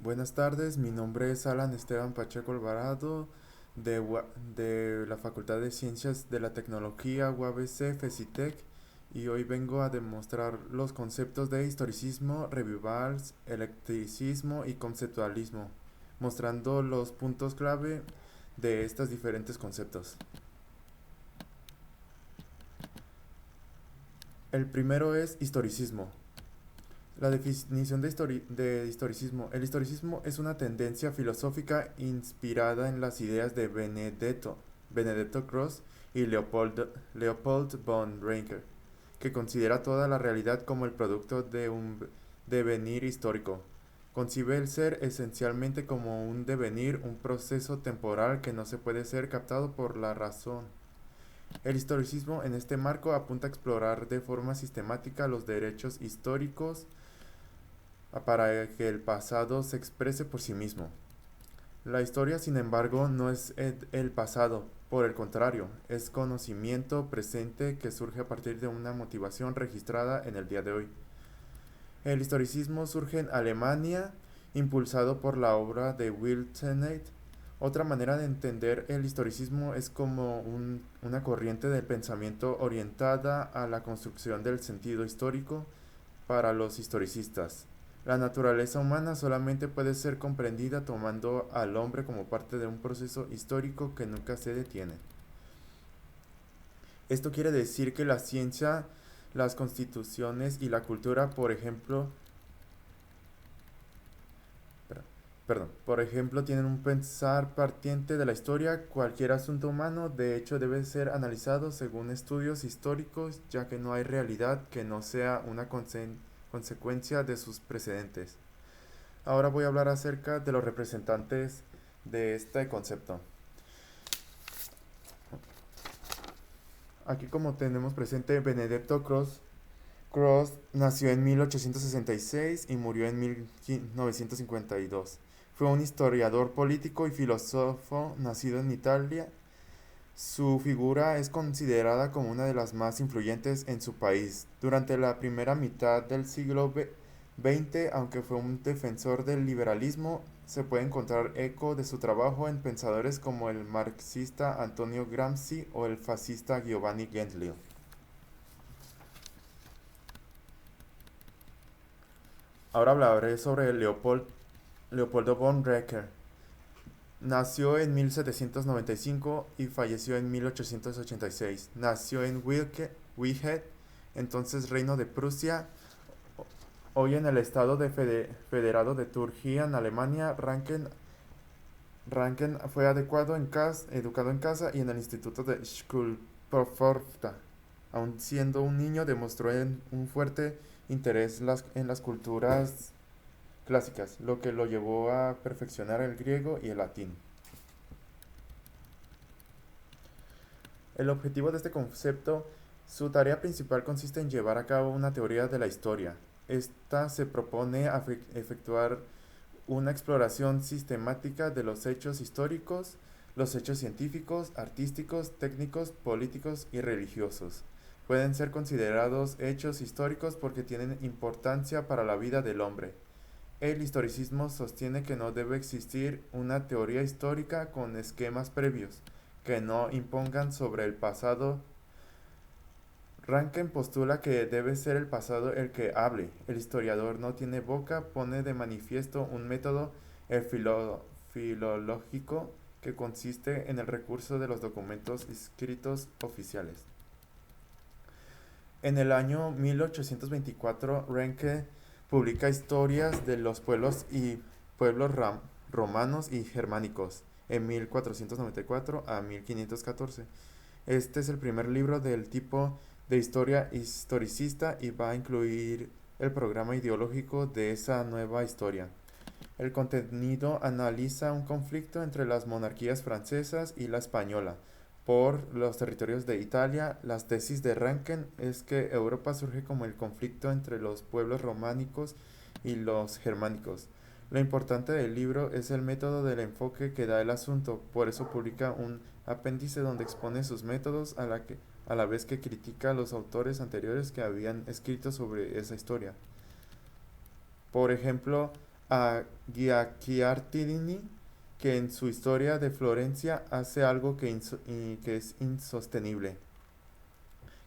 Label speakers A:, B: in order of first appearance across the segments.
A: Buenas tardes, mi nombre es Alan Esteban Pacheco Alvarado de la Facultad de Ciencias de la Tecnología UABC FECITEC y hoy vengo a demostrar los conceptos de historicismo, revivals, eclecticismo y conceptualismo, mostrando los puntos clave de estos diferentes conceptos. El primero es historicismo. La definición de historicismo. El historicismo es una tendencia filosófica inspirada en las ideas de Benedetto Croce y Leopold von Ranke, que considera toda la realidad como el producto de un devenir histórico. Concibe el ser esencialmente como un devenir, un proceso temporal que no se puede ser captado por la razón. El historicismo en este marco apunta a explorar de forma sistemática los derechos históricos para que el pasado se exprese por sí mismo. La historia, sin embargo, no es el pasado, por el contrario, es conocimiento presente que surge a partir de una motivación registrada en el día de hoy. El historicismo surge en Alemania, impulsado por la obra de Will Tennant. Otra manera de entender el historicismo es como una corriente del pensamiento orientada a la construcción del sentido histórico para los historicistas. La naturaleza humana solamente puede ser comprendida tomando al hombre como parte de un proceso histórico que nunca se detiene. Esto quiere decir que la ciencia, las constituciones y la cultura, por ejemplo, tienen un pensar partiente de la historia. Cualquier asunto humano, de hecho, debe ser analizado según estudios históricos, ya que no hay realidad que no sea una consecuencia de sus precedentes. Ahora voy a hablar acerca de los representantes de este concepto. Aquí como tenemos presente Benedetto Croce. Croce nació en 1866 y murió en 1952. Fue un historiador político y filósofo nacido en Italia. Su figura es considerada como una de las más influyentes en su país. Durante la primera mitad del siglo XX, aunque fue un defensor del liberalismo, se puede encontrar eco de su trabajo en pensadores como el marxista Antonio Gramsci o el fascista Giovanni Gentile. Ahora hablaré sobre Leopoldo von Recker. Nació en 1795 y falleció en 1886. Nació en Wilhet, entonces Reino de Prusia, hoy en el estado federado de Turquía, en Alemania. Ranken fue educado en casa y en el Instituto de Schulpforta. Aun siendo un niño, demostró un fuerte interés en las culturas clásicas, lo que lo llevó a perfeccionar el griego y el latín. El objetivo de este concepto, su tarea principal consiste en llevar a cabo una teoría de la historia. Esta se propone efectuar una exploración sistemática de los hechos históricos, los hechos científicos, artísticos, técnicos, políticos y religiosos. Pueden ser considerados hechos históricos porque tienen importancia para la vida del hombre. El historicismo sostiene que no debe existir una teoría histórica con esquemas previos, que no impongan sobre el pasado. Rankin postula que debe ser el pasado el que hable. El historiador no tiene boca, pone de manifiesto un método filológico que consiste en el recurso de los documentos escritos oficiales. En el año 1824, Ranke publica historias de los pueblos romanos y germánicos en 1494 a 1514. Este es el primer libro del tipo de historia historicista y va a incluir el programa ideológico de esa nueva historia. El contenido analiza un conflicto entre las monarquías francesas y la española por los territorios de Italia. Las tesis de Rankin es que Europa surge como el conflicto entre los pueblos románicos y los germánicos. Lo importante del libro es el método del enfoque que da el asunto, por eso publica un apéndice donde expone sus métodos a la vez que critica a los autores anteriores que habían escrito sobre esa historia. Por ejemplo, a Ghiacchiartini, que en su historia de Florencia hace algo que es insostenible,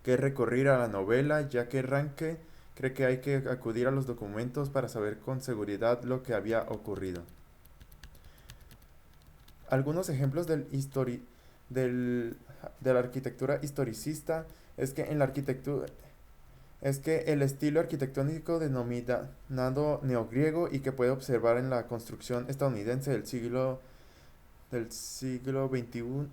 A: que es recurrir a la novela, ya que Ranke cree que hay que acudir a los documentos para saber con seguridad lo que había ocurrido. Algunos ejemplos del- de la arquitectura historicista es que en la arquitectura es que el estilo arquitectónico denominado neogriego y que puede observar en la construcción estadounidense del siglo XXI,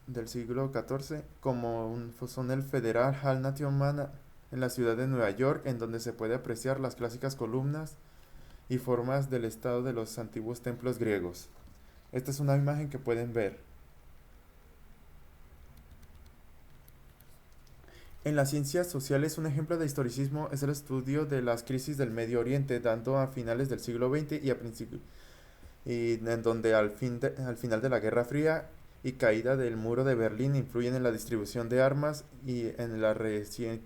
A: del siglo XIV, como son el Federal Hall National en la ciudad de Nueva York, en donde se puede apreciar las clásicas columnas y formas del estado de los antiguos templos griegos. Esta es una imagen que pueden ver. En las ciencias sociales, un ejemplo de historicismo es el estudio de las crisis del Medio Oriente, dando a finales del siglo XX y en donde al final de la Guerra Fría y caída del muro de Berlín influyen en la distribución de armas y en la recién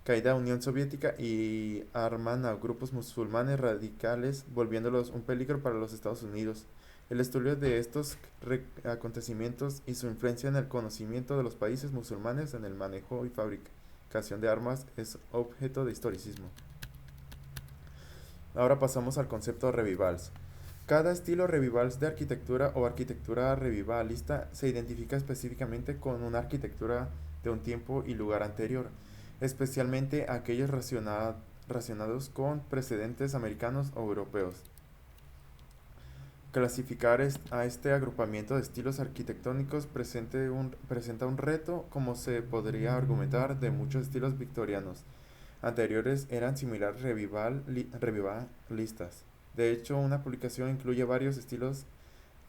A: caída Unión Soviética y arman a grupos musulmanes radicales, volviéndolos un peligro para los Estados Unidos. El estudio de estos acontecimientos y su influencia en el conocimiento de los países musulmanes en el manejo y fabricación de armas es objeto de historicismo. Ahora pasamos al concepto de revivals. Cada estilo revivals de arquitectura o arquitectura revivalista se identifica específicamente con una arquitectura de un tiempo y lugar anterior, especialmente aquellos relacionados con precedentes americanos o europeos. Clasificar a este agrupamiento de estilos arquitectónicos presenta un reto, como se podría argumentar, de muchos estilos victorianos anteriores eran similar revivalistas. De hecho, una publicación incluye varios estilos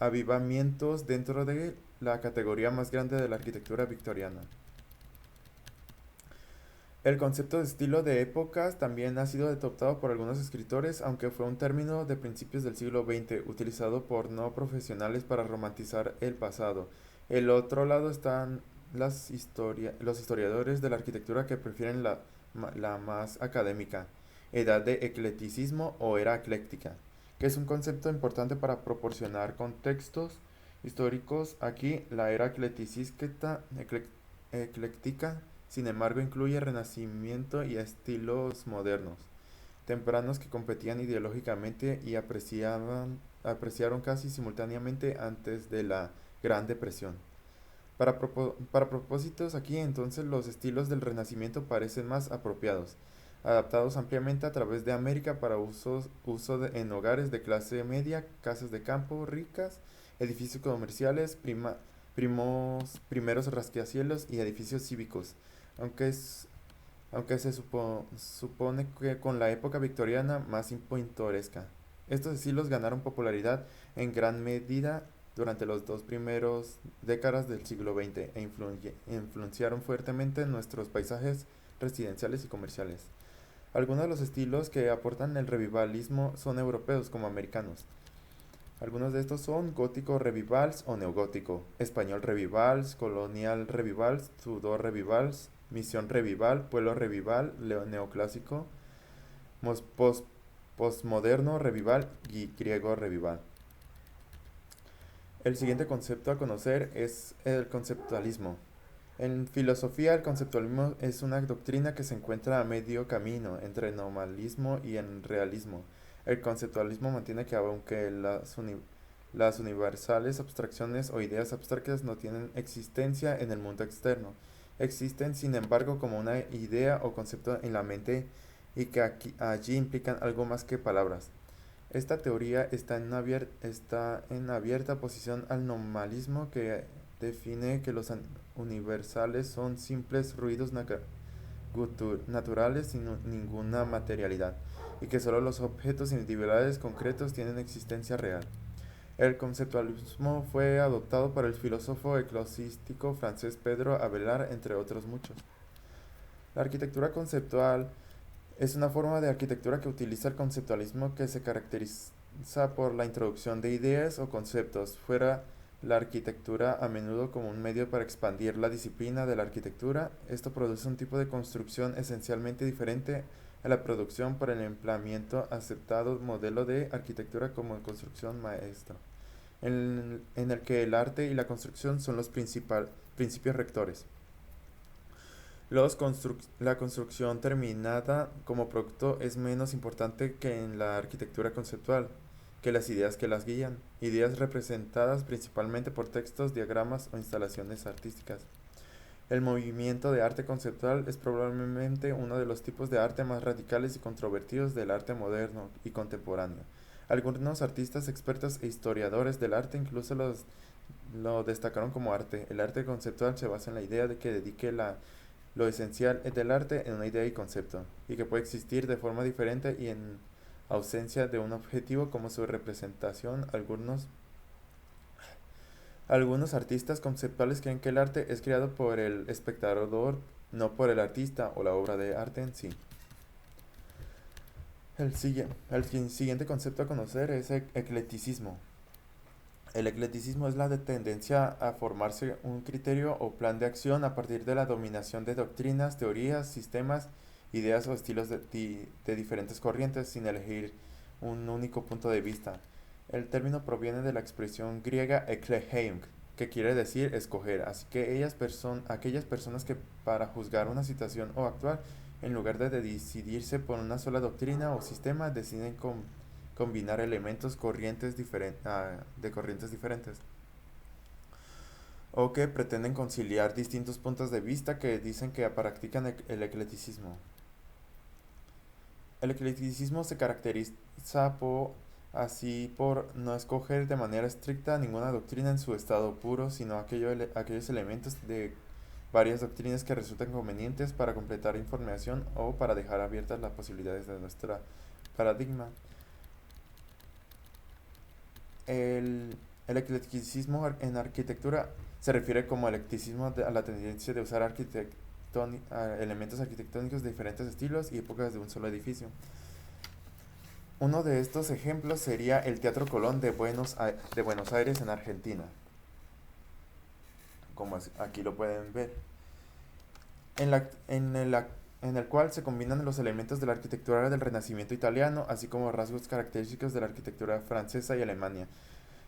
A: avivamientos dentro de la categoría más grande de la arquitectura victoriana. El concepto de estilo de épocas también ha sido adoptado por algunos escritores, aunque fue un término de principios del siglo XX, utilizado por no profesionales para romantizar el pasado. El otro lado están los historiadores de la arquitectura que prefieren la más académica, edad de eclecticismo o era ecléctica, que es un concepto importante para proporcionar contextos históricos. Aquí, la era ecléctica, sin embargo, incluye Renacimiento y estilos modernos, tempranos que competían ideológicamente y apreciaron casi simultáneamente antes de la Gran Depresión. Para propósitos aquí, entonces, los estilos del Renacimiento parecen más apropiados, adaptados ampliamente a través de América para en hogares de clase media, casas de campo ricas, edificios comerciales, primeros rascacielos y edificios cívicos, aunque, aunque supone que con la época victoriana más pintoresca. Estos estilos ganaron popularidad en gran medida durante los dos primeros décadas del siglo XX e influenciaron fuertemente nuestros paisajes residenciales y comerciales. Algunos de los estilos que aportan el revivalismo son europeos como americanos. Algunos de estos son gótico revivals o neogótico, español revivals, colonial revivals, Tudor revivals, misión revival, pueblo revival, neoclásico, postmoderno revival y griego revival. El siguiente concepto a conocer es el conceptualismo. En filosofía, el conceptualismo es una doctrina que se encuentra a medio camino entre nominalismo y el realismo. El conceptualismo mantiene que aunque las universales abstracciones o ideas abstractas no tienen existencia en el mundo externo, existen sin embargo como una idea o concepto en la mente y que allí implican algo más que palabras. Esta teoría está en abierta oposición al nominalismo, que define que los universales son simples ruidos naturales sin ninguna materialidad, y que solo los objetos individuales concretos tienen existencia real. El conceptualismo fue adoptado por el filósofo eclesiástico francés Pedro Abelard, entre otros muchos. La arquitectura conceptual es una forma de arquitectura que utiliza el conceptualismo, que se caracteriza por la introducción de ideas o conceptos. Fuera la arquitectura a menudo como un medio para expandir la disciplina de la arquitectura. Esto produce un tipo de construcción esencialmente diferente a la producción por el empleamiento aceptado modelo de arquitectura como construcción maestro, en el que el arte y la construcción son los principios rectores. La construcción terminada como producto es menos importante que en la arquitectura conceptual, que las ideas que las guían, ideas representadas principalmente por textos, diagramas o instalaciones artísticas. El movimiento de arte conceptual es probablemente uno de los tipos de arte más radicales y controvertidos del arte moderno y contemporáneo. Algunos artistas expertos e historiadores del arte incluso lo destacaron como arte. El arte conceptual se basa en la idea de que dedique lo esencial del arte en una idea y concepto, y que puede existir de forma diferente y en ausencia de un objetivo como su representación. Algunos artistas conceptuales creen que el arte es creado por el espectador, no por el artista o la obra de arte en sí. El siguiente concepto a conocer es el eclecticismo. El eclecticismo es la tendencia a formarse un criterio o plan de acción a partir de la dominación de doctrinas, teorías, sistemas, ideas o estilos de diferentes corrientes sin elegir un único punto de vista. El término proviene de la expresión griega ekleheim, que quiere decir escoger, así que aquellas personas que para juzgar una situación o actuar, en lugar de decidirse por una sola doctrina o sistema, deciden combinar elementos de corrientes diferentes, o que pretenden conciliar distintos puntos de vista que dicen que practican el eclecticismo. El eclecticismo se caracteriza por no escoger de manera estricta ninguna doctrina en su estado puro, sino aquellos elementos de varias doctrinas que resultan convenientes para completar información o para dejar abiertas las posibilidades de nuestro paradigma. El eclecticismo en arquitectura se refiere como eclecticismo a la tendencia de usar elementos arquitectónicos de diferentes estilos y épocas de un solo edificio. Uno de estos ejemplos sería el Teatro Colón de Buenos Aires en Argentina, como aquí lo pueden ver, en el cual se combinan los elementos de la arquitectura del Renacimiento italiano, así como rasgos característicos de la arquitectura francesa y alemana.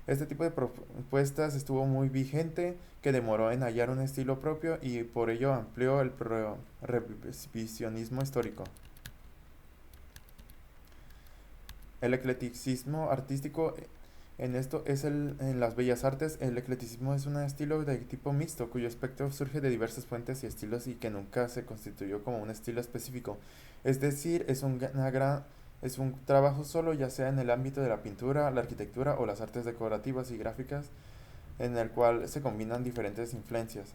A: Este tipo de propuestas estuvo muy vigente, que demoró en hallar un estilo propio y por ello amplió el revisionismo histórico. El eclecticismo artístico en las bellas artes. El eclecticismo es un estilo de tipo mixto cuyo espectro surge de diversas fuentes y estilos y que nunca se constituyó como un estilo específico. Es decir, es un trabajo solo, ya sea en el ámbito de la pintura, la arquitectura o las artes decorativas y gráficas, en el cual se combinan diferentes influencias.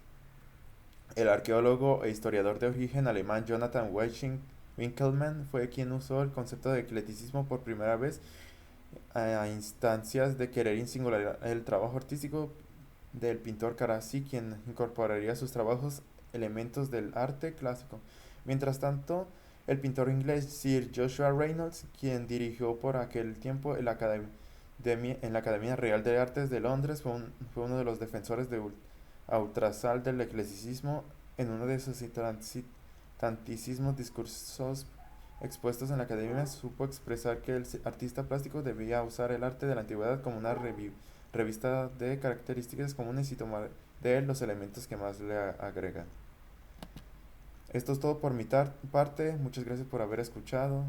A: El arqueólogo e historiador de origen alemán Jonathan Winkelmann fue quien usó el concepto de eclecticismo por primera vez a instancias de querer singularizar el trabajo artístico del pintor Carracci, quien incorporaría a sus trabajos elementos del arte clásico. Mientras tanto, el pintor inglés Sir Joshua Reynolds, quien dirigió por aquel tiempo en la Academia Real de Artes de Londres, fue uno de los defensores a ultrasal del eclecticismo. En uno de sus tantísimos discursos expuestos en la academia, supo expresar que el artista plástico debía usar el arte de la antigüedad como una revista de características comunes y tomar de él los elementos que más le agregan. Esto es todo por mi parte. Muchas gracias por haber escuchado.